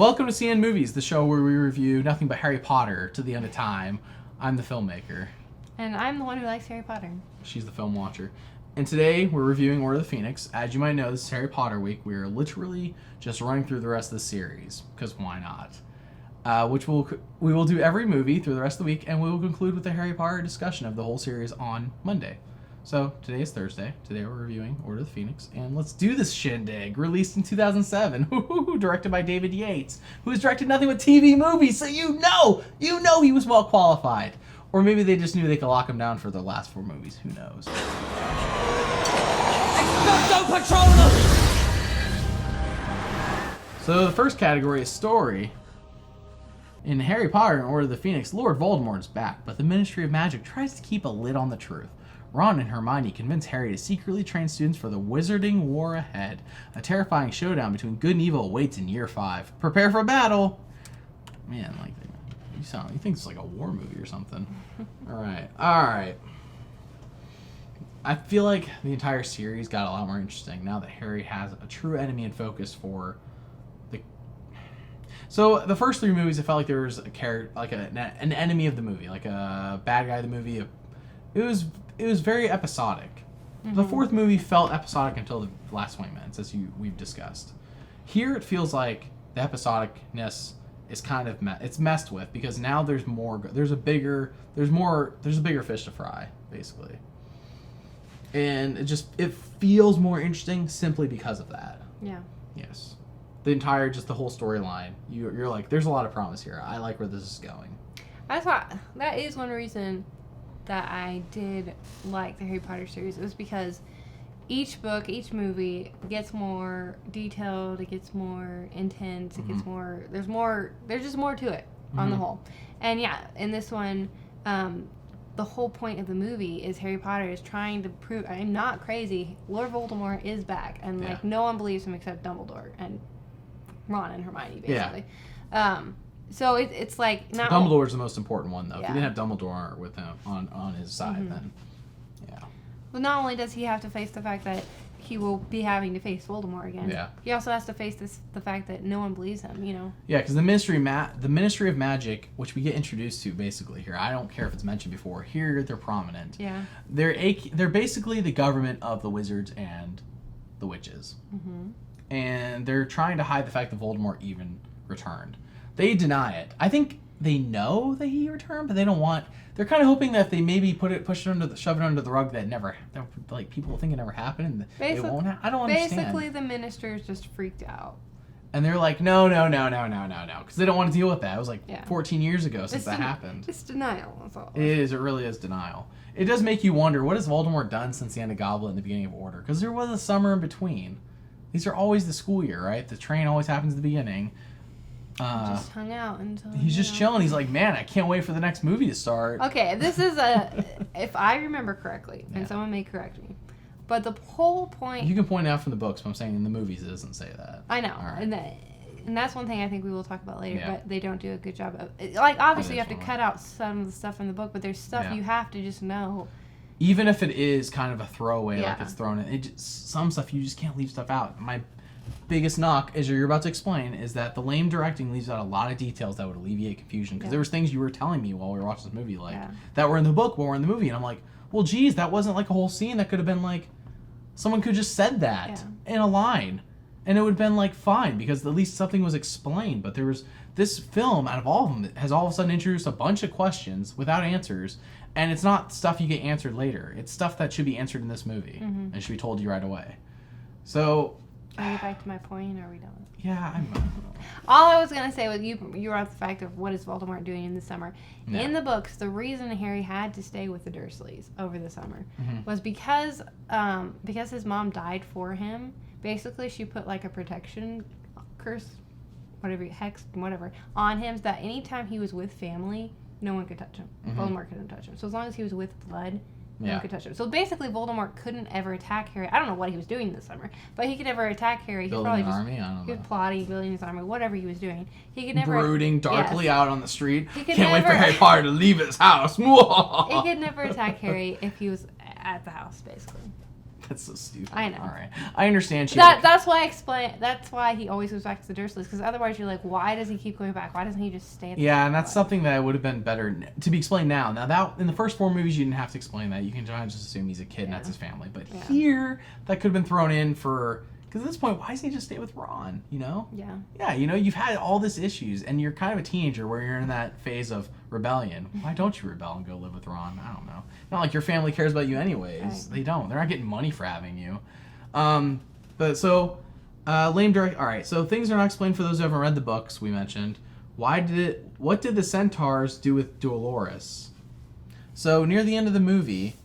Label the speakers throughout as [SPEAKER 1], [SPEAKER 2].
[SPEAKER 1] Welcome to CN Movies, the show where we review nothing but Harry Potter to the end of time. I'm the filmmaker.
[SPEAKER 2] And I'm the one who likes Harry Potter.
[SPEAKER 1] She's the film watcher. And today we're reviewing Order of the Phoenix. As you might know, this is Harry Potter week. We're literally just running through the rest of the series, because why not? Which we will do every movie through the rest of the week, and we will conclude with a Harry Potter discussion of the whole series on Monday. So, today is Thursday. Today we're reviewing Order of the Phoenix, and let's do this shindig. Released in 2007, directed by David Yates, who has directed nothing but TV movies, so you know he was well qualified. Or maybe they just knew they could lock him down for the last 4 movies. Who knows?
[SPEAKER 3] Don't patrol them!
[SPEAKER 1] So the first category is story. In Harry Potter and Order of the Phoenix, Lord Voldemort is back, but the Ministry of Magic tries to keep a lid on the truth. Ron and Hermione convince Harry to secretly train students for the Wizarding War ahead. A terrifying showdown between good and evil awaits in Year 5. Prepare for battle! Man, like, you think it's like a war movie or something. Alright. I feel like the entire series got a lot more interesting now that Harry has a true enemy in focus for the... So, the first 3 movies, I felt like there was a character, like an enemy of the movie, like a bad guy of the movie. It was very episodic. Mm-hmm. The 4th movie felt episodic until the last 20 minutes, as we've discussed. Here, it feels like the episodicness is kind of it's messed with because now there's a bigger fish to fry, basically. And it feels more interesting simply because of that.
[SPEAKER 2] Yeah.
[SPEAKER 1] Yes. The whole storyline. You're like, there's a lot of promise here. I like where this is going.
[SPEAKER 2] I thought that is one reason that I did like the Harry Potter series. It was because each book, each movie gets more detailed, it gets more intense, it gets more, there's just more to it on the whole. And yeah, in this one, the whole point of the movie is Harry Potter is trying to prove, I'm not crazy, Lord Voldemort is back, and like no one believes him except Dumbledore and Ron and Hermione, basically.
[SPEAKER 1] Yeah.
[SPEAKER 2] So it's like not
[SPEAKER 1] Dumbledore's the most important one, though.
[SPEAKER 2] Yeah.
[SPEAKER 1] If you didn't have Dumbledore with him on his side, then yeah.
[SPEAKER 2] Well, not only does he have to face the fact that he will be having to face Voldemort again.
[SPEAKER 1] Yeah.
[SPEAKER 2] He also has to face the fact that no one believes him.
[SPEAKER 1] Yeah, because the Ministry of Magic, which we get introduced to basically here. I don't care if it's mentioned before. Here they're prominent.
[SPEAKER 2] Yeah.
[SPEAKER 1] They're basically the government of the wizards and the witches, and they're trying to hide the fact that Voldemort even returned. They deny it. I think they know that he returned, but they don't want. They're kind of hoping that if they maybe shove it under the rug, that people think it never happened, and it won't. I don't understand.
[SPEAKER 2] Basically, the ministers just freaked out,
[SPEAKER 1] and they're like, no, because they don't want to deal with that. It was like 14 years ago since that happened.
[SPEAKER 2] It's denial. That's all.
[SPEAKER 1] It is. It really is denial. It does make you wonder, what has Voldemort done since the end of Goblet and the beginning of Order? Because there was a summer in between. These are always the school year, right? The train always happens at the beginning.
[SPEAKER 2] Just hung out until
[SPEAKER 1] he's just chilling. He's like, man, I can't wait for the next movie to start.
[SPEAKER 2] Okay, this is if I remember correctly, and someone may correct me, but the whole point.
[SPEAKER 1] You can point out from the books, but I'm saying in the movies it doesn't say that.
[SPEAKER 2] I know,
[SPEAKER 1] Right.
[SPEAKER 2] and that's one thing I think we will talk about later. But they don't do a good job of obviously you have to cut out some of the stuff in the book, but there's stuff you have to just know.
[SPEAKER 1] Even if it is kind of a throwaway, like it's thrown in, some stuff you just can't leave stuff out. My biggest knock, as you're about to explain, is that the lame directing leaves out a lot of details that would alleviate confusion. Because there was things you were telling me while we were watching this movie, that were in the book but were in the movie, and I'm like, well, geez, that wasn't like a whole scene. That could have been like, someone could have just said that in a line, and it would have been like fine because at least something was explained. But there was this film, out of all of them, has all of a sudden introduced a bunch of questions without answers, and it's not stuff you get answered later. It's stuff that should be answered in this movie and should be told you right away. So.
[SPEAKER 2] Are we back to my point, or are we done?
[SPEAKER 1] Yeah, I'm.
[SPEAKER 2] All I was gonna say was you were off the fact of what is Voldemort doing in the summer.
[SPEAKER 1] No.
[SPEAKER 2] In the books, the reason Harry had to stay with the Dursleys over the summer was because his mom died for him. Basically, she put like a protection curse, hex, whatever, on him, so that anytime he was with family, no one could touch him. Voldemort couldn't touch him. So as long as he was with blood. No one could touch him. So basically, Voldemort couldn't ever attack Harry. I don't know what he was doing this summer, but he could never attack Harry.
[SPEAKER 1] Building
[SPEAKER 2] probably
[SPEAKER 1] an army? I don't know.
[SPEAKER 2] He was plotting, building his army, whatever he was doing. He could never
[SPEAKER 1] brooding darkly out on the street.
[SPEAKER 2] Can't
[SPEAKER 1] wait for Harry Potter to leave his house.
[SPEAKER 2] He could never attack Harry if he was at the house, basically.
[SPEAKER 1] That's so stupid.
[SPEAKER 2] I know.
[SPEAKER 1] All right, I understand.
[SPEAKER 2] That's why I explain. That's why he always goes back to the Dursleys, because otherwise you're like, why does he keep going back? Why doesn't he just stay? At the
[SPEAKER 1] Yeah, and that's
[SPEAKER 2] Life?
[SPEAKER 1] something that would have been better to be explained now. Now that in the first 4 movies you didn't have to explain that. You can just assume he's a kid and that's his family. But here that could have been thrown in for, because at this point, why doesn't he just stay with Ron? You know?
[SPEAKER 2] Yeah.
[SPEAKER 1] Yeah, you know, you've had all this issues and you're kind of a teenager where you're in that phase of rebellion. Why don't you rebel and go live with Ron? I don't know. Not like your family cares about you anyways.
[SPEAKER 2] Right.
[SPEAKER 1] They don't. They're not getting money for having you. But so lame direct. All right, so things are not explained for those who haven't read the books we mentioned. What did the centaurs do with Dolores? So near the end of the movie,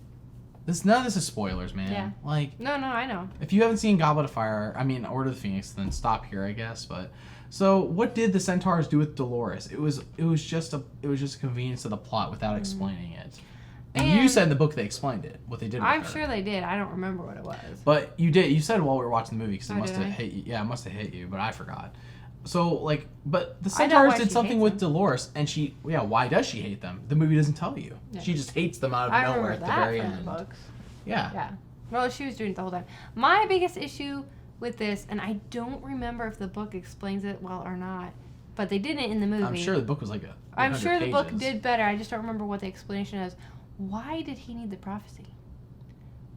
[SPEAKER 1] none of this is spoilers, man.
[SPEAKER 2] Yeah.
[SPEAKER 1] Like,
[SPEAKER 2] No, I know.
[SPEAKER 1] if you haven't seen Order of the Phoenix, then stop here, I guess. But so, what did the centaurs do with Dolores? It was just a convenience of the plot without explaining it. And you
[SPEAKER 2] And-
[SPEAKER 1] said in the book they explained it, what they did with
[SPEAKER 2] I'm
[SPEAKER 1] her.
[SPEAKER 2] sure they did. I don't remember what it was.
[SPEAKER 1] But you did. You said while we were watching the movie because it
[SPEAKER 2] Oh,
[SPEAKER 1] must
[SPEAKER 2] did
[SPEAKER 1] have
[SPEAKER 2] I?
[SPEAKER 1] hit you. Yeah, it must have hit you, but I forgot. So like, but the
[SPEAKER 2] I know
[SPEAKER 1] centaurs
[SPEAKER 2] why
[SPEAKER 1] did
[SPEAKER 2] she
[SPEAKER 1] something
[SPEAKER 2] hates
[SPEAKER 1] with
[SPEAKER 2] them.
[SPEAKER 1] Dolores, and why does she hate them? The movie doesn't tell you.
[SPEAKER 2] Yeah.
[SPEAKER 1] She just hates them out of
[SPEAKER 2] I
[SPEAKER 1] nowhere
[SPEAKER 2] remember
[SPEAKER 1] at the
[SPEAKER 2] that
[SPEAKER 1] very
[SPEAKER 2] from
[SPEAKER 1] end.
[SPEAKER 2] the books.
[SPEAKER 1] Yeah.
[SPEAKER 2] Yeah. Well, she was doing it the whole time. My biggest issue with this, and I don't remember if the book explains it well or not, but they didn't in the movie.
[SPEAKER 1] I'm sure the book was like
[SPEAKER 2] I'm
[SPEAKER 1] 800
[SPEAKER 2] sure the book
[SPEAKER 1] pages.
[SPEAKER 2] did better. I just don't remember what the explanation is. Why did he need the prophecy?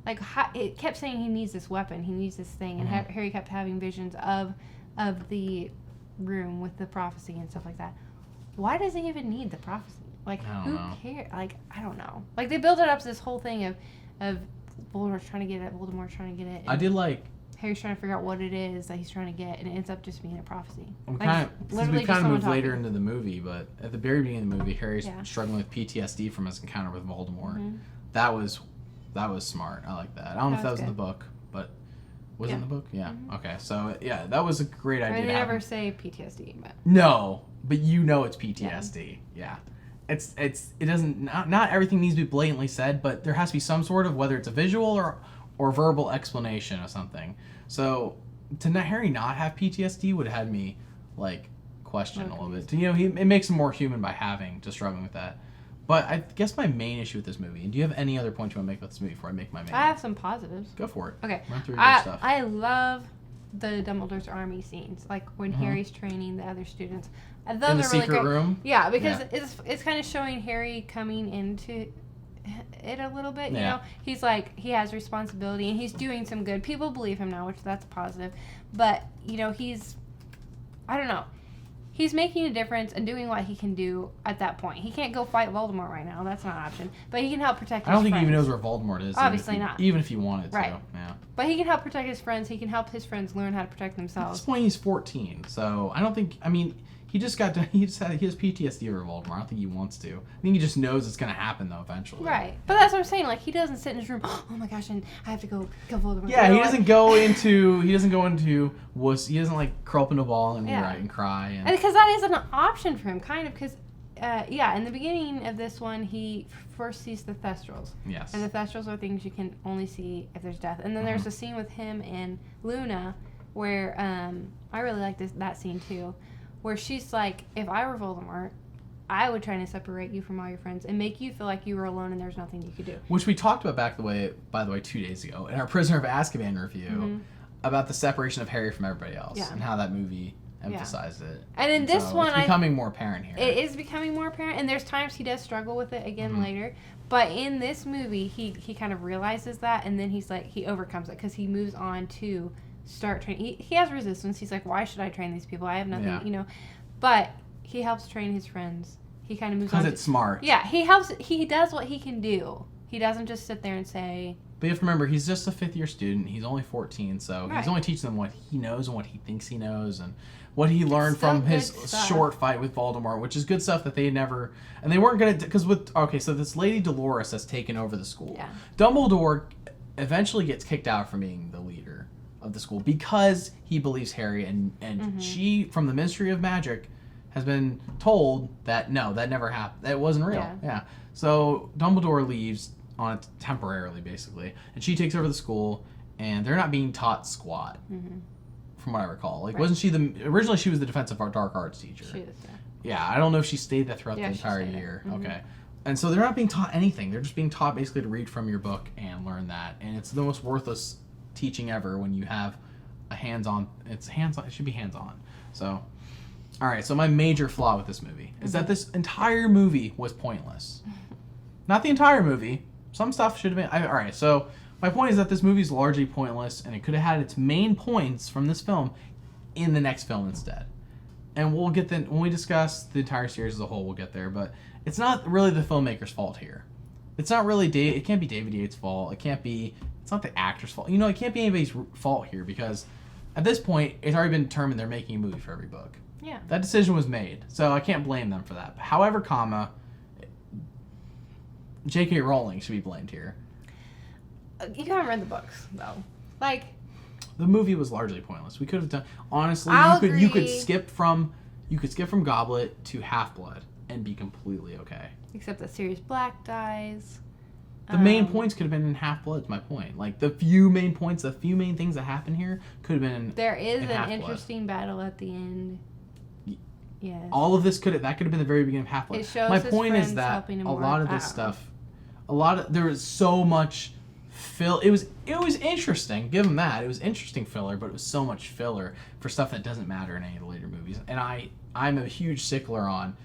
[SPEAKER 2] Like, it kept saying he needs this weapon, he needs this thing, and
[SPEAKER 1] Mhm.
[SPEAKER 2] Harry kept having visions of the room with the prophecy and stuff like that. Why does he even need the prophecy? Like,
[SPEAKER 1] I don't
[SPEAKER 2] who
[SPEAKER 1] know.
[SPEAKER 2] cares? Like, I don't know. Like, they build it up to this whole thing of Voldemort's trying to get it, Voldemort's trying to get it.
[SPEAKER 1] I did like.
[SPEAKER 2] Harry's trying to figure out what it is that he's trying to get, and it ends up just being a prophecy.
[SPEAKER 1] We
[SPEAKER 2] Like,
[SPEAKER 1] kind of
[SPEAKER 2] literally
[SPEAKER 1] we
[SPEAKER 2] just
[SPEAKER 1] kind of
[SPEAKER 2] someone
[SPEAKER 1] moved later
[SPEAKER 2] talking.
[SPEAKER 1] into the movie, but at the very beginning of the movie, Harry's
[SPEAKER 2] Yeah.
[SPEAKER 1] struggling with PTSD from his encounter with Voldemort.
[SPEAKER 2] Mhm.
[SPEAKER 1] That was smart. I like that. I don't know if that
[SPEAKER 2] was
[SPEAKER 1] was in the
[SPEAKER 2] good.
[SPEAKER 1] book, but was it in
[SPEAKER 2] Yeah.
[SPEAKER 1] the book? Yeah.
[SPEAKER 2] Mhm.
[SPEAKER 1] Okay. So yeah, that was a great
[SPEAKER 2] I
[SPEAKER 1] idea.
[SPEAKER 2] mean, they
[SPEAKER 1] to have
[SPEAKER 2] never
[SPEAKER 1] him-
[SPEAKER 2] say PTSD, but
[SPEAKER 1] No, but you know it's PTSD. Yeah. It doesn't not everything needs to be blatantly said, but there has to be some sort of, whether it's a visual or verbal explanation of something. So Harry not have PTSD would have had me like question a little bit. You know, it makes him more human by struggling with that. But I guess my main issue with this movie, and do you have any other points you want to make about this movie before I make my main?
[SPEAKER 2] I have some positives.
[SPEAKER 1] Go for it.
[SPEAKER 2] Okay.
[SPEAKER 1] Run through your stuff.
[SPEAKER 2] I love the Dumbledore's army scenes, like when
[SPEAKER 1] Mhm.
[SPEAKER 2] Harry's training the other students. Those
[SPEAKER 1] In the
[SPEAKER 2] are really
[SPEAKER 1] secret
[SPEAKER 2] great.
[SPEAKER 1] room?
[SPEAKER 2] Yeah, because
[SPEAKER 1] Yeah.
[SPEAKER 2] it's kind of showing Harry coming into it a little bit. You
[SPEAKER 1] Yeah.
[SPEAKER 2] know, he's like, he has responsibility and he's doing some good. People believe him now, which that's positive. But you know, I don't know. He's making a difference and doing what he can do at that point. He can't go fight Voldemort right now. That's not an option. But he can help protect his
[SPEAKER 1] I don't think
[SPEAKER 2] friends.
[SPEAKER 1] he even knows where Voldemort is.
[SPEAKER 2] Obviously
[SPEAKER 1] even if
[SPEAKER 2] not.
[SPEAKER 1] Even if he wanted to.
[SPEAKER 2] Right.
[SPEAKER 1] Yeah.
[SPEAKER 2] But he can help protect his friends. He can help his friends learn how to protect
[SPEAKER 1] At
[SPEAKER 2] themselves.
[SPEAKER 1] this point, he's 14, so I don't think. I mean, he has PTSD over Voldemort. I don't think he wants to. I think he just knows it's gonna happen though eventually.
[SPEAKER 2] Right. But that's what I'm saying. Like, he doesn't sit in his room, oh my gosh, and I have to go kill Voldemort.
[SPEAKER 1] Yeah,
[SPEAKER 2] You know,
[SPEAKER 1] he
[SPEAKER 2] like-
[SPEAKER 1] doesn't go into. He doesn't go into wuss. He doesn't like curl up in a ball and
[SPEAKER 2] Yeah.
[SPEAKER 1] write and cry.
[SPEAKER 2] And
[SPEAKER 1] And
[SPEAKER 2] because that is an option for him, kind of, because, in the beginning of this one, he first sees the Thestrals.
[SPEAKER 1] yes.
[SPEAKER 2] And the Thestrals are things you can only see if there's death. And then there's a scene with him and Luna where, I really like that scene too, where she's like, if I were Voldemort, I would try to separate you from all your friends and make you feel like you were alone and there's nothing you could do.
[SPEAKER 1] Which we talked about by the way, 2 days ago in our Prisoner of Azkaban review
[SPEAKER 2] Mhm.
[SPEAKER 1] about the separation of Harry from everybody else
[SPEAKER 2] Yeah.
[SPEAKER 1] and how that movie emphasized it.
[SPEAKER 2] And in this
[SPEAKER 1] so
[SPEAKER 2] one,
[SPEAKER 1] it's becoming more apparent here.
[SPEAKER 2] It is becoming more apparent, and there's times he does struggle with it again
[SPEAKER 1] Mhm.
[SPEAKER 2] later. But in this movie, he kind of realizes that, and then he's like, he overcomes it because he moves on to start training. He has resistance. He's like, why should I train these people? I have nothing,
[SPEAKER 1] Yeah.
[SPEAKER 2] you know. But he helps train his friends. He kind of moves on.
[SPEAKER 1] Because it's smart.
[SPEAKER 2] Yeah, he helps. He does what he can do. He doesn't just sit there and say,
[SPEAKER 1] But you have to remember, he's just a fifth-year student. He's only 14, so
[SPEAKER 2] Right.
[SPEAKER 1] he's only teaching them what he knows and what he thinks he knows, and what he learned
[SPEAKER 2] still
[SPEAKER 1] from his
[SPEAKER 2] good stuff.
[SPEAKER 1] short fight with Voldemort, which is good stuff that they never... And they weren't going to... Because so this Lady Dolores has taken over the school.
[SPEAKER 2] Yeah.
[SPEAKER 1] Dumbledore eventually gets kicked out from being the leader of the school because he believes Harry, and
[SPEAKER 2] Mm-hmm.
[SPEAKER 1] she, from the Ministry of Magic, has been told that, no, that never happened. That wasn't real. Yeah. So Dumbledore leaves on it temporarily, basically, and she takes over the school, and they're not being taught squat, from what I recall. Like,
[SPEAKER 2] Right.
[SPEAKER 1] wasn't she originally she was the defensive dark arts teacher?
[SPEAKER 2] she is.
[SPEAKER 1] Yeah, I don't know if she stayed there throughout
[SPEAKER 2] Yeah,
[SPEAKER 1] the
[SPEAKER 2] she
[SPEAKER 1] entire
[SPEAKER 2] stayed there.
[SPEAKER 1] year.
[SPEAKER 2] Mhm.
[SPEAKER 1] Okay. And so they're not being taught anything. They're just being taught basically to read from your book and learn that. And it's the most worthless teaching ever when you have a hands-on. It's hands-on. It should be hands-on. So, all right. So my major flaw with this movie is that this entire movie was pointless. Not the entire movie. Some stuff should have been. All right. So my point is that this movie is largely pointless, and it could have had its main points from this film in the next film instead. And we'll get when we discuss the entire series as a whole, we'll get there. But it's not really the filmmaker's fault here. It's not really it can't be David Yates' fault. It's not the actor's fault. It can't be anybody's fault here because at this point, it's already been determined they're making a movie for every book.
[SPEAKER 2] Yeah.
[SPEAKER 1] That decision was made, so I can't blame them for that. However, J.K. Rowling should be blamed here.
[SPEAKER 2] You haven't read the books, though. Like,
[SPEAKER 1] the movie was largely pointless. We could have done honestly. You could skip from Goblet to Half-Blood and be completely okay.
[SPEAKER 2] except that Sirius Black dies.
[SPEAKER 1] The main points could have been in Half-Blood. Is my point. Like the few main things that happen here could have been.
[SPEAKER 2] There is
[SPEAKER 1] in
[SPEAKER 2] an interesting battle at the end. Yes.
[SPEAKER 1] All of this could have been the very beginning of Half-Blood.
[SPEAKER 2] It shows
[SPEAKER 1] my
[SPEAKER 2] his
[SPEAKER 1] point is
[SPEAKER 2] friends
[SPEAKER 1] that
[SPEAKER 2] helping him
[SPEAKER 1] a lot of this
[SPEAKER 2] out.
[SPEAKER 1] stuff, there was so much it was interesting. Give them that. It was interesting filler, but it was so much filler for stuff that doesn't matter in any of the later movies. And I'm a huge stickler on.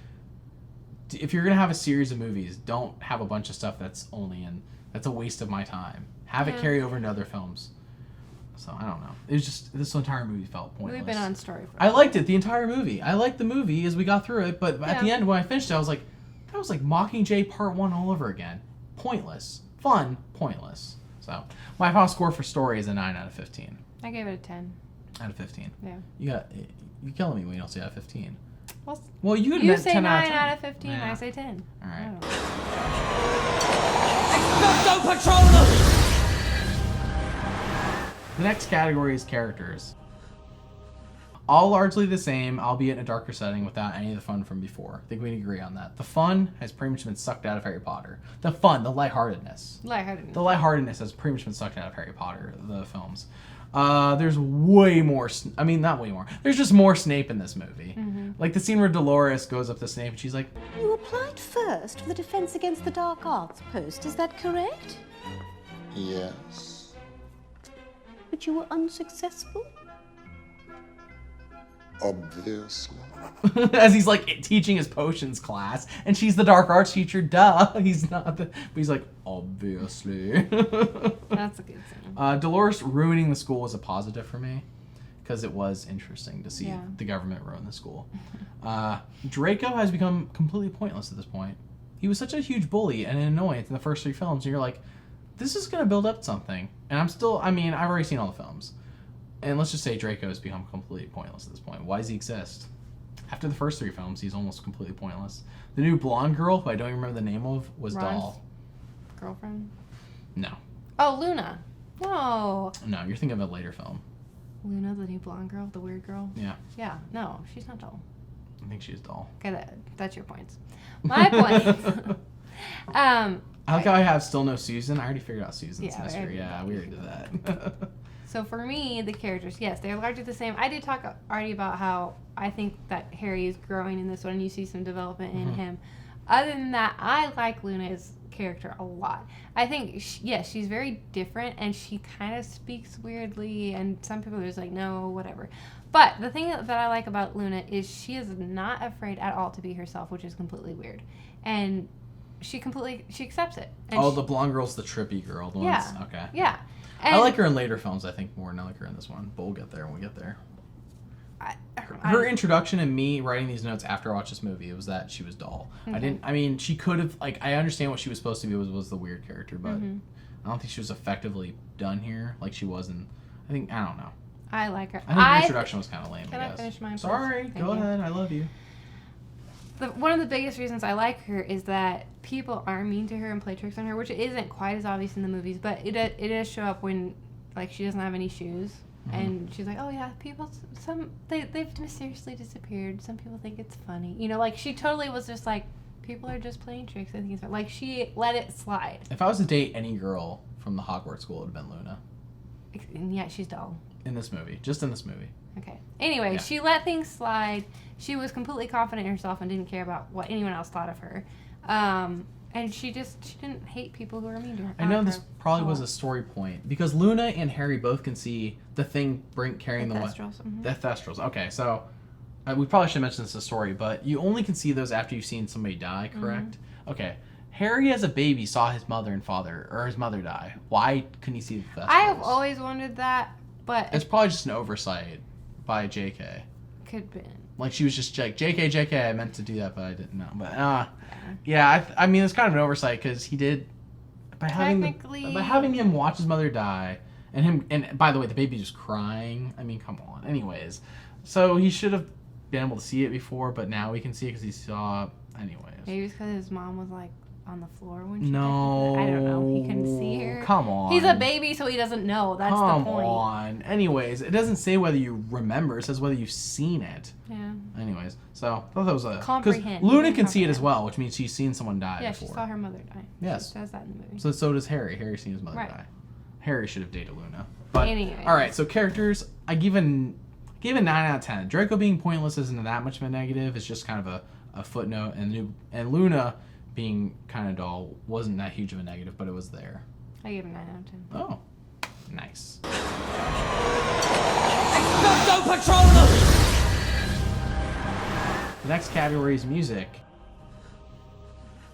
[SPEAKER 1] If you're gonna have a series of movies, don't have a bunch of stuff that's a waste of my time. Have it carry over into other films. So I don't know. It was just this entire movie felt pointless.
[SPEAKER 2] We've been on story for
[SPEAKER 1] I liked it the entire movie. I liked the movie as we got through it, but at the end when I finished it, I was like, that was like Mockingjay Part 1 all over again. Pointless. Fun, pointless. So my final score for story is a 9 out of 15.
[SPEAKER 2] I gave it a 10.
[SPEAKER 1] Out of 15.
[SPEAKER 2] Yeah.
[SPEAKER 1] You're killing me when you don't say out of 15.
[SPEAKER 2] Well,
[SPEAKER 1] you
[SPEAKER 2] you say
[SPEAKER 1] 10
[SPEAKER 2] 9
[SPEAKER 1] out
[SPEAKER 2] out of 15.
[SPEAKER 1] Yeah.
[SPEAKER 2] I say 10.
[SPEAKER 1] All right.
[SPEAKER 3] Expecto Patronum!
[SPEAKER 1] The next category is characters. All largely the same, albeit in a darker setting without any of the fun from before. I think we can agree on that. The fun has pretty much been sucked out of Harry Potter. The lightheartedness. The lightheartedness has pretty much been sucked out of Harry Potter, the films. There's way more, not way more. There's just more Snape in this movie.
[SPEAKER 2] Mm-hmm.
[SPEAKER 1] Like the scene where Dolores goes up to Snape and she's like,
[SPEAKER 4] You applied first for the Defense Against the Dark Arts post, is that correct?
[SPEAKER 5] Yes.
[SPEAKER 4] But you were unsuccessful?
[SPEAKER 5] Obviously.
[SPEAKER 1] as he's like teaching his potions class, and she's the dark arts teacher. Duh, he's not. But he's like, obviously.
[SPEAKER 2] That's a good scene.
[SPEAKER 1] Dolores ruining the school was a positive for me because it was interesting to see the government ruin the school. Draco has become completely pointless at this point. He was such a huge bully and an annoyance in the first 3 films, and you're like, this is gonna build up something. And I've already seen all the films. And let's just say Draco has become completely pointless at this point. Why does he exist? After the first 3 films, he's almost completely pointless. The new blonde girl, who I don't even remember the name of, was
[SPEAKER 2] Ron's
[SPEAKER 1] Doll.
[SPEAKER 2] girlfriend?
[SPEAKER 1] No.
[SPEAKER 2] Oh, Luna. No.
[SPEAKER 1] No, you're thinking of a later film.
[SPEAKER 2] Luna, the new blonde girl, the weird girl?
[SPEAKER 1] Yeah.
[SPEAKER 2] Yeah. No, she's not Doll.
[SPEAKER 1] I think she's Doll.
[SPEAKER 2] Okay, that's your points. My points.
[SPEAKER 1] I like how I have still no Susan. I already figured out Susan's
[SPEAKER 2] Yeah,
[SPEAKER 1] mystery.
[SPEAKER 2] we
[SPEAKER 1] Yeah, we already did that.
[SPEAKER 2] So for me, the characters, yes, they're largely the same. I did talk already about how I think that Harry is growing in this one, and you see some development in him. Other than that, I like Luna's character a lot. I think, she's very different, and she kind of speaks weirdly, and some people are just like, no, whatever. But the thing that I like about Luna is she is not afraid at all to be herself, which is completely weird. And she accepts it. And
[SPEAKER 1] the blonde girl's the trippy girl. The ones, okay.
[SPEAKER 2] Yeah. And
[SPEAKER 1] I like her in later films, I think, more than I like her in this one. But we'll get there when we get there. Her introduction and me writing these notes after I watched this movie, it was that she was Doll. She could have, I understand what she was supposed to be was the weird character, but I don't think she was effectively done here like she was in, I don't know.
[SPEAKER 2] I like her.
[SPEAKER 1] I think her introduction was kind of lame,
[SPEAKER 2] Can
[SPEAKER 1] I
[SPEAKER 2] I
[SPEAKER 1] guess.
[SPEAKER 2] finish mine, please?
[SPEAKER 1] Sorry,
[SPEAKER 2] Thank
[SPEAKER 1] go
[SPEAKER 2] you.
[SPEAKER 1] ahead, I love you.
[SPEAKER 2] One of the biggest reasons I like her is that people are mean to her and play tricks on her, which isn't quite as obvious in the movies, but it does show up when, like, she doesn't have any shoes. And she's like, oh yeah, people, they've mysteriously disappeared. Some people think it's funny. She totally was just like, people are just playing tricks. I think it's fun. Like, she let it slide.
[SPEAKER 1] If I was to date any girl from the Hogwarts school, it would have been Luna.
[SPEAKER 2] And yeah, she's dull.
[SPEAKER 1] In this movie. Just in this movie.
[SPEAKER 2] Okay. Anyway, she let things slide. She was completely confident in herself and didn't care about what anyone else thought of her. And she didn't hate people who were mean to her.
[SPEAKER 1] I know this
[SPEAKER 2] her.
[SPEAKER 1] probably was
[SPEAKER 2] Oh.
[SPEAKER 1] a story point because Luna and Harry both can see the thing carrying the
[SPEAKER 2] Thestrals, mhm.
[SPEAKER 1] The Thestrals. Okay, so we probably should mention this in the story, but you only can see those after you've seen somebody die, correct?
[SPEAKER 2] Mm-hmm.
[SPEAKER 1] Okay. Harry as a baby saw his mother and father, or his mother die. Why couldn't he see the Thestrals?
[SPEAKER 2] I have always wondered that, but
[SPEAKER 1] It's probably just an oversight by JK.
[SPEAKER 2] could have been.
[SPEAKER 1] Like she was just like, JK, I meant to do that, but I didn't know. But yeah, I mean it's kind of an oversight because he did by having him watch his mother die, and by the way, the baby was crying. I mean, come on. Anyways, so he should have been able to see it before, but now we can see it because he saw. Anyways,
[SPEAKER 2] Maybe it's because his mom was like on the floor when she
[SPEAKER 1] no,
[SPEAKER 2] did it. I don't know. He couldn't see her.
[SPEAKER 1] Come on,
[SPEAKER 2] He's a baby, so he doesn't know. That's
[SPEAKER 1] Come
[SPEAKER 2] the point.
[SPEAKER 1] on. Anyways, it doesn't say whether you remember. It says whether you've seen it.
[SPEAKER 2] Yeah.
[SPEAKER 1] Anyways, so I thought that was a
[SPEAKER 2] Comprehend.
[SPEAKER 1] Luna
[SPEAKER 2] You
[SPEAKER 1] can see it as
[SPEAKER 2] comprehend.
[SPEAKER 1] well, which means she's seen someone die
[SPEAKER 2] Yeah,
[SPEAKER 1] before.
[SPEAKER 2] she saw her mother die.
[SPEAKER 1] Yes.
[SPEAKER 2] She says that in the movie.
[SPEAKER 1] So does Harry. Harry's seen his mother
[SPEAKER 2] Right.
[SPEAKER 1] die. Harry should have dated Luna. But
[SPEAKER 2] Anyways.
[SPEAKER 1] all right, so characters, I gave a 9 out of 10. Draco being pointless isn't that much of a negative. It's just kind of a footnote, and Luna being kind of dull wasn't that huge of a negative, but it was there.
[SPEAKER 2] I gave it 9 out of 10.
[SPEAKER 1] Oh, nice.
[SPEAKER 3] Expecto Patronum!
[SPEAKER 1] The next category is music.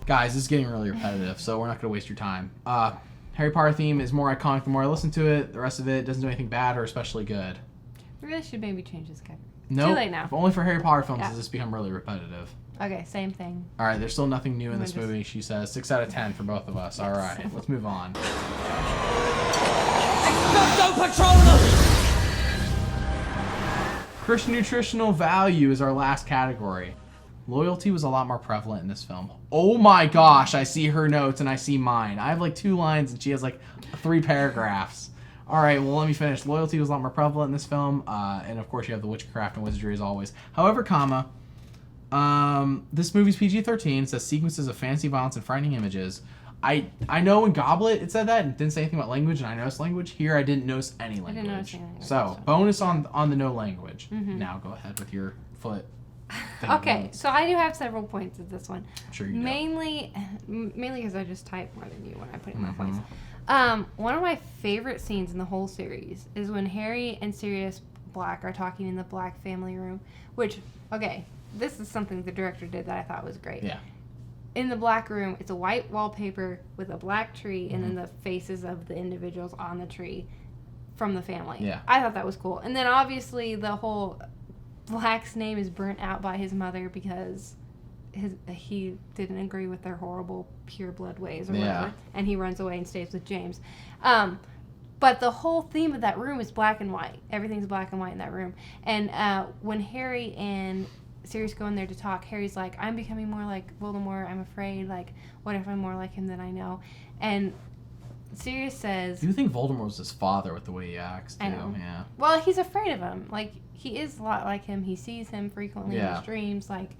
[SPEAKER 1] Guys, this is getting really repetitive, so we're not going to waste your time. Harry Potter theme is more iconic the more I listen to it. The rest of it doesn't do anything bad or especially good.
[SPEAKER 2] We really should maybe change this category.
[SPEAKER 1] No,
[SPEAKER 2] Too late now.
[SPEAKER 1] Only for Harry Potter films
[SPEAKER 2] Yeah.
[SPEAKER 1] does this become really repetitive.
[SPEAKER 2] Okay, same thing.
[SPEAKER 1] All right, there's still nothing new in
[SPEAKER 2] We're
[SPEAKER 1] this
[SPEAKER 2] just-
[SPEAKER 1] movie. She says 6 out of 10 for both of us. All right, let's move on.
[SPEAKER 3] Expecto Patronum!
[SPEAKER 1] Christian nutritional value is our last category. Loyalty was a lot more prevalent in this film. Oh my gosh, I see her notes and I see mine. I have like 2 lines and she has like 3 paragraphs. All right, well, let me finish. Loyalty was a lot more prevalent in this film. And of course, you have the witchcraft and wizardry as always. However, this movie's PG-13, says sequences of fantasy violence and frightening images. I know in Goblet it said that and didn't say anything about language, and I noticed language. Here, I didn't notice any language.
[SPEAKER 2] didn't notice any language
[SPEAKER 1] So,
[SPEAKER 2] also.
[SPEAKER 1] bonus on the no language. Now go ahead with your foot. thing.
[SPEAKER 2] Okay, so I do have several points of this one.
[SPEAKER 1] I'm sure you do.
[SPEAKER 2] Mainly because I just type more than you when I put in my
[SPEAKER 1] Mm-hmm.
[SPEAKER 2] points. One of my favorite scenes in the whole series is when Harry and Sirius Black are talking in the Black family room, which, okay, this is something the director did that I thought was great.
[SPEAKER 1] Yeah.
[SPEAKER 2] In the black room, it's a white wallpaper with a black tree and
[SPEAKER 1] Mm-hmm.
[SPEAKER 2] then the faces of the individuals on the tree from the family.
[SPEAKER 1] Yeah.
[SPEAKER 2] I thought that was cool. And then obviously the whole Black's name is burnt out by his mother because he didn't agree with their horrible pure blood ways or
[SPEAKER 1] Yeah.
[SPEAKER 2] whatever, and he runs away and stays with James. But the whole theme of that room is black and white. Everything's black and white in that room. And when Harry and Sirius go in there to talk, Harry's like, I'm becoming more like Voldemort. I'm afraid. Like, what if I'm more like him than I know? And Sirius says,
[SPEAKER 1] Do you think Voldemort was his father with the way he acts, too?
[SPEAKER 2] I know.
[SPEAKER 1] Yeah.
[SPEAKER 2] well, he's afraid of him. Like, he is a lot like him. He sees him frequently in
[SPEAKER 1] Yeah.
[SPEAKER 2] his dreams. Like,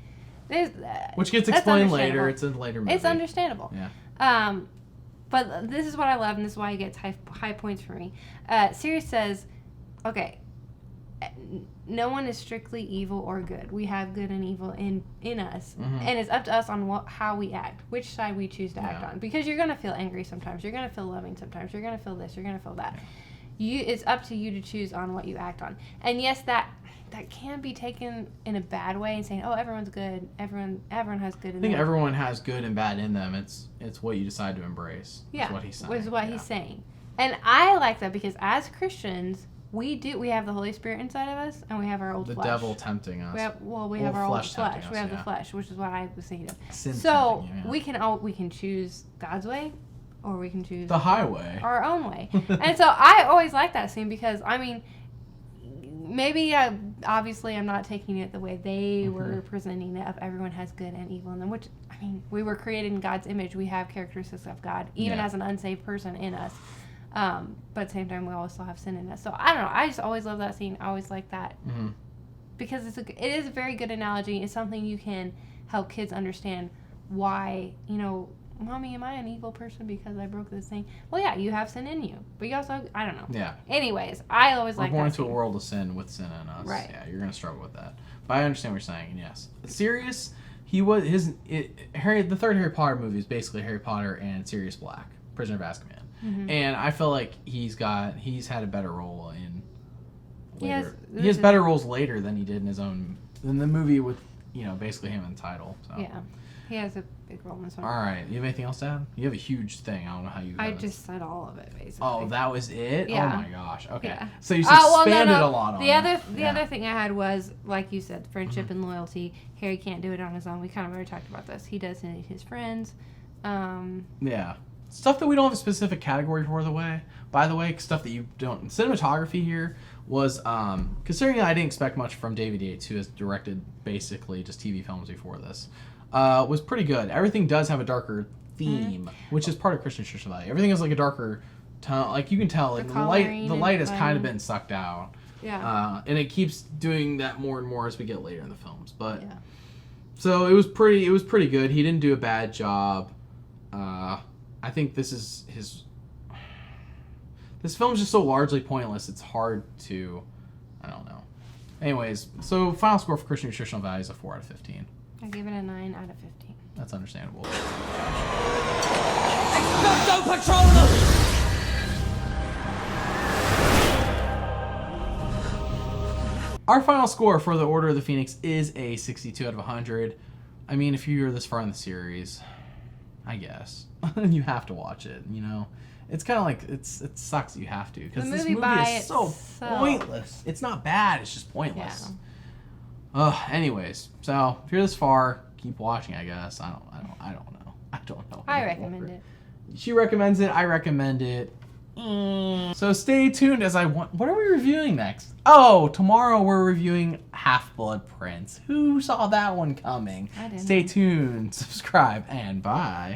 [SPEAKER 2] there's
[SPEAKER 1] Which gets
[SPEAKER 2] that's
[SPEAKER 1] explained later.
[SPEAKER 2] understandable.
[SPEAKER 1] It's a later movie.
[SPEAKER 2] It's understandable.
[SPEAKER 1] Yeah.
[SPEAKER 2] But this is what I love, and this is why he gets high points for me. Sirius says, okay, no one is strictly evil or good. We have good and evil in us, and it's up to us on how we act, which side we choose to act
[SPEAKER 1] Yeah.
[SPEAKER 2] on. Because you're gonna feel angry sometimes, you're gonna feel loving sometimes, you're gonna feel this, you're gonna feel that. It's up to you to choose on what you act on. And yes, that can be taken in a bad way and saying, oh, everyone's good, everyone has good in
[SPEAKER 1] I think
[SPEAKER 2] them.
[SPEAKER 1] everyone has good and bad in them. It's what you decide to embrace.
[SPEAKER 2] Yeah,
[SPEAKER 1] Is what he's saying.
[SPEAKER 2] was what
[SPEAKER 1] Yeah.
[SPEAKER 2] he's saying. And I like that because as Christians, we have the Holy Spirit inside of us, and we have our old
[SPEAKER 1] The
[SPEAKER 2] flesh.
[SPEAKER 1] devil tempting us.
[SPEAKER 2] We have
[SPEAKER 1] Well,
[SPEAKER 2] our old
[SPEAKER 1] flesh
[SPEAKER 2] flesh.
[SPEAKER 1] tempting
[SPEAKER 2] We
[SPEAKER 1] us,
[SPEAKER 2] have
[SPEAKER 1] yeah.
[SPEAKER 2] the flesh, which is what I was thinking of.
[SPEAKER 1] Sin
[SPEAKER 2] So
[SPEAKER 1] tempting you, yeah.
[SPEAKER 2] we can choose God's way, or we can choose
[SPEAKER 1] The highway.
[SPEAKER 2] our own way. And so I always like that scene because I mean, maybe obviously I'm not taking it the way they
[SPEAKER 1] Mm-hmm.
[SPEAKER 2] were presenting it. Of everyone has good and evil in them, which I mean, we were created in God's image. We have characteristics of God, even
[SPEAKER 1] Yeah.
[SPEAKER 2] as an unsaved person in us. But at the same time, we also have sin in us. So I don't know. I just always love that scene. I always like that
[SPEAKER 1] Mhm.
[SPEAKER 2] because it is a very good analogy. It's something you can help kids understand why, Mommy, am I an evil person because I broke this thing? Well, yeah, you have sin in you. But you also, I don't know.
[SPEAKER 1] Yeah.
[SPEAKER 2] Anyways, I always
[SPEAKER 1] We're
[SPEAKER 2] like
[SPEAKER 1] born
[SPEAKER 2] that
[SPEAKER 1] into a
[SPEAKER 2] scene.
[SPEAKER 1] world of sin with sin in us.
[SPEAKER 2] Right.
[SPEAKER 1] Yeah, you're going to struggle with that. But I understand what you're saying, and yes. Sirius, The third Harry Potter movie is basically Harry Potter and Sirius Black, Prisoner of Azkaban, and I feel like he's had a better role in. Later. He has better roles later than he did in the movie with basically him in the title. So.
[SPEAKER 2] Yeah, he has a big role in this one.
[SPEAKER 1] All right, you have anything else to add? You have a huge thing. I don't know how you.
[SPEAKER 2] I just said all of it basically.
[SPEAKER 1] Oh, that was it.
[SPEAKER 2] Yeah.
[SPEAKER 1] Oh my gosh. Okay.
[SPEAKER 2] Yeah.
[SPEAKER 1] So you expanded a lot on
[SPEAKER 2] the
[SPEAKER 1] it.
[SPEAKER 2] The other thing I had was, like you said, friendship and loyalty. Harry can't do it on his own. We kind of already talked about this. He does need his friends.
[SPEAKER 1] Yeah. Stuff that we don't have a specific category for, by the way, stuff that you don't. Cinematography here was, considering I didn't expect much from David Yates, who has directed basically just TV films before this, was pretty good. Everything does have a darker theme, which is part of Christian tradition value. Everything is like a darker tone. Like you can tell, like the light has kind of been sucked out.
[SPEAKER 2] Yeah.
[SPEAKER 1] And it keeps doing that more and more as we get later in the films. But
[SPEAKER 2] Yeah.
[SPEAKER 1] so it was pretty good. He didn't do a bad job. I think this film's just so largely pointless. It's hard to, I don't know. Anyways, so final score for Christian nutritional value is a 4 out of 15.
[SPEAKER 2] I give it a 9 out of 15.
[SPEAKER 1] That's understandable.
[SPEAKER 3] Expecto Patronum!
[SPEAKER 1] Our final score for the Order of the Phoenix is a 62 out of 100. I mean, if you're this far in the series, I guess you have to watch it. It's kind of like it sucks that you have to because this movie is so pointless. It's not bad. It's just pointless.
[SPEAKER 2] Yeah.
[SPEAKER 1] Anyways, so if you're this far, keep watching. I guess I don't know.
[SPEAKER 2] I recommend it.
[SPEAKER 1] She recommends it. I recommend it. So stay tuned as what are we reviewing next? Oh, tomorrow we're reviewing Half-Blood Prince. Who saw that one coming?
[SPEAKER 2] I didn't.
[SPEAKER 1] Stay tuned, subscribe, and bye.